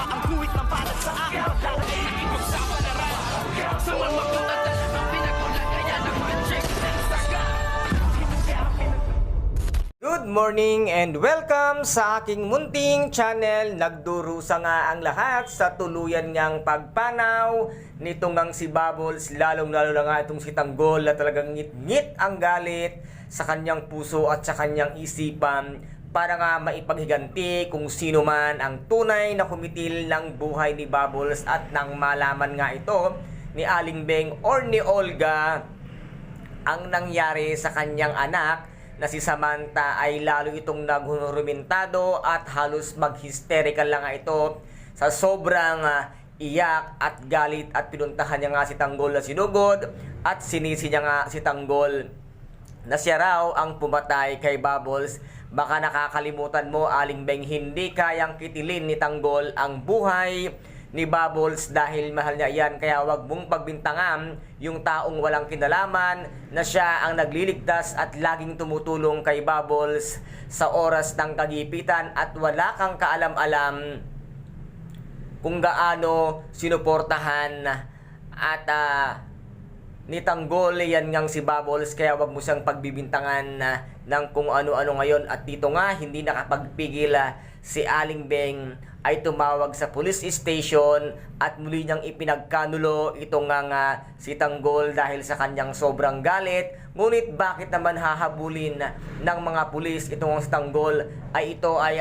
ang kuwit ng balat sa akin. Lahat ay ipagsapalaran sa mga at talagang pinagulan kaya ng magic ng saga. Good morning and welcome sa aking munting channel. Nagdurusa nga ang lahat sa tuluyan niyang pagpanaw nitong ngang si Bubbles, lalong-lalo na nga itong si Tanggol na talagang ngit-ngit ang galit sa kanyang puso at sa kanyang isipan para nga maipaghiganti kung sino man ang tunay na kumitil ng buhay ni Bubbles. At nang malaman nga ito ni Aling Beng or ni Olga ang nangyari sa kanyang anak na si Samantha, ay lalo itong naghurumentado at halos mag-hysterical lang nga ito sa sobrang iyak at galit, at pinuntahan niya nga si Tanggol na sinugod at sinisi niya nga si Tanggol na siya raw ang pumatay kay Bubbles. Baka nakakalimutan mo, Aling Beng, hindi kayang kitilin ni Tanggol ang buhay ni Bubbles dahil mahal niya yan. Kaya wag mong pagbintangan yung taong walang kinalaman na siya ang nagliligtas at laging tumutulong kay Bubbles sa oras ng kagipitan, at wala kang kaalam-alam kung gaano sinuportahan at ni Tanggol yan ngang si Bubbles. Kaya wag mo siyang pagbibintangan ng kung ano-ano ngayon. At dito nga, hindi nakapagpigil si Aling Beng ay tumawag sa police station at muli niyang ipinagkanulo itong nga si Tanggol dahil sa kanyang sobrang galit. Ngunit bakit naman hahabulin ng mga pulis itong si Tanggol? Ay ito ay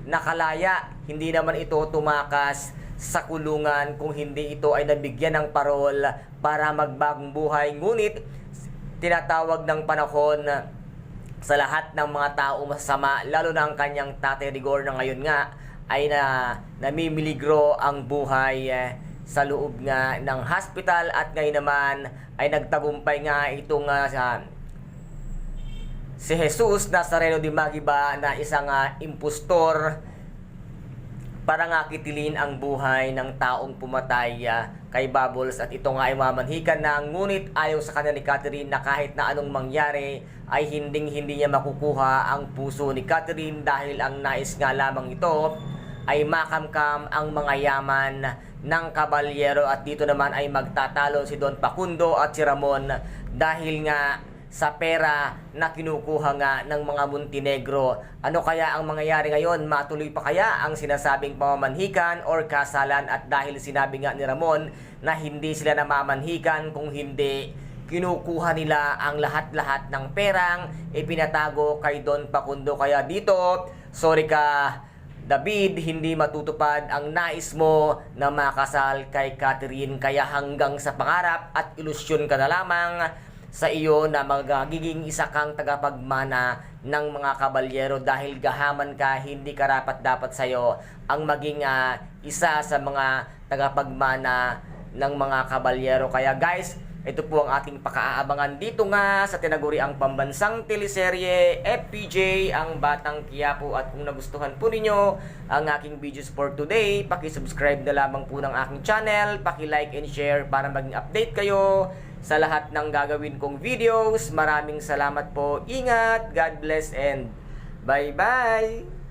nakalaya. Hindi naman ito tumakas sa kulungan kung hindi ito ay nabigyan ng parol para magbagong buhay. Ngunit tinatawag ng panahon sa lahat ng mga tao masama, lalo na ang kanyang Tatay Rigor na ngayon nga ay namimiligro ang buhay sa loob nga ng hospital. At ngayon naman ay nagtagumpay nga itong si Jesus Nazareno de Magiba na isang impostor para nga kitilin ang buhay ng taong pumatay kay Bubbles. At ito nga ay mamanhikan na, ngunit ayaw sa kanya ni Catherine na kahit na anong mangyari ay hindi niya makukuha ang puso ni Catherine, dahil ang nais nga lamang ito ay makamkam ang mga yaman ng kabalyero. At dito naman ay magtatalo si Don Facundo at si Ramon dahil nga sa pera na kinukuha nga ng mga Montenegro. Ano kaya ang mangyayari ngayon? Matuloy pa kaya ang sinasabing pamamanhikan or kasalan? At dahil sinabi nga ni Ramon na hindi sila namamanhikan kung hindi kinukuha nila ang lahat-lahat ng perang ipinatago kay Don Facundo. Kaya dito, sorry ka David, hindi matutupad ang nais mo na makasal kay Catherine. Kaya hanggang sa pangarap at ilusyon ka na lamang sa iyo na magiging isa kang tagapagmana ng mga kabalyero, dahil gahaman ka, hindi karapat-dapat sa iyo ang maging isa sa mga tagapagmana ng mga kabalyero. Kaya guys, ito po ang ating pakaabangan dito nga sa tinaguriang pambansang teleserye FPJ, ang Batang Quiapo. At kung nagustuhan po ninyo ang aking videos for today, paki-subscribe na lamang po ng aking channel, paki-like and share para maging update kayo sa lahat ng gagawin kong videos. Maraming salamat po. Ingat, God bless, and bye-bye!